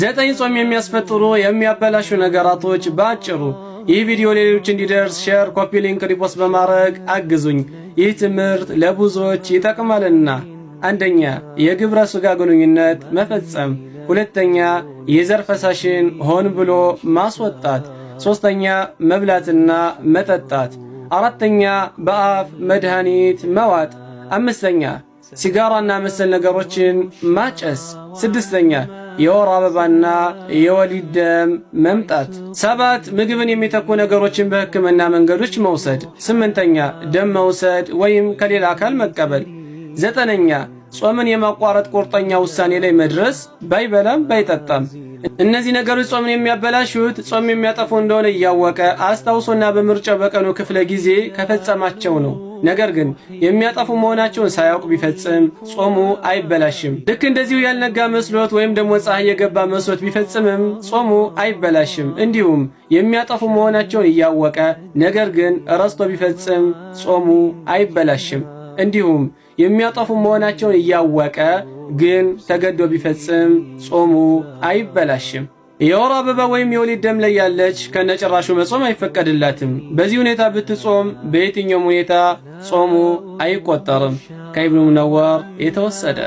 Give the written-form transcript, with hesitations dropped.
9 ጾም የሚያስፈጥሩ የሚያበላሹ ነገራቶች በአጭሩ። ይህ ቪዲዮ ሌሎች እንዲደርስ ሼር፣ ኮፒ ሊንክ፣ ሪፖስት በማድረግ አግዙኝ። ይህ ትምህርት ለብዙዎች ይጠቅማልና። አንደኛ የግብረ ሥጋ ግንኙነት መፈጸም፣ ሁለተኛ የዘር ፈሳሽን ሆን ብሎ ማስወጣት፣ ሶስተኛ መብላትና መጠጣት፣ አራተኛ በአፍ መድኃኒት መዋጥ፣ አምስተኛ ሲጋራና መሰል ነገሮችን ማጨስ፣ ስድስተኛ የወር አበባና የወሊድ ደም መምጣት፣ 7 ምግብን የሚተኩ ነገሮችን በሕክምና መንገዶች መውሰድ፣ 8ኛ ደም መውሰድ ወይም ከሌላ አካል መቀበል፣ 9ኛ ጾምን የማቋረጥ ቁርጠኛ ውሳኔ ላይ መድረስ ባይበላም ባይጠጣም። እነዚህ ነገሮች ጾምን የሚያበላሹት ጾም የሚያጠፉ እንደሆነ እያወቀ አስታውሶና በምርጫው በቀኑ ክፍለ ጊዜ ከፈጸማቸው ነው። ነገር ግን የሚያጠፉ መሆናቸውን ሳያውቅ ቢፈጽም ጾሙ አይበላሽም። ልክ እንደዚሁ ያልነጋ መስሎት ወይም ደግሞ ፀሐይ የገባ መስሎት ቢፈጽምም ጾሙ አይበላሽም። እንዲሁም የሚያጠፉ መሆናቸውን እያወቀ ነገር ግን ረስቶ ቢፈጽም ጾሙ አይበላሽም። እንዲሁም የሚያጠፉ መሆናቸውን እያወቀ ግን ተገዶ ቢፈጽም ጾሙ አይበላሽም። የወር አበባ ወይም የወሊድ ደም ላይ ያለች ከነጭራሹ መጾም አይፈቀድላትም። በዚህ ሁኔታ ብትጾም በየትኛውም ሁኔታ ጾሙ አይቆጠርም። ከኢብኑ ሙነወር የተወሰደ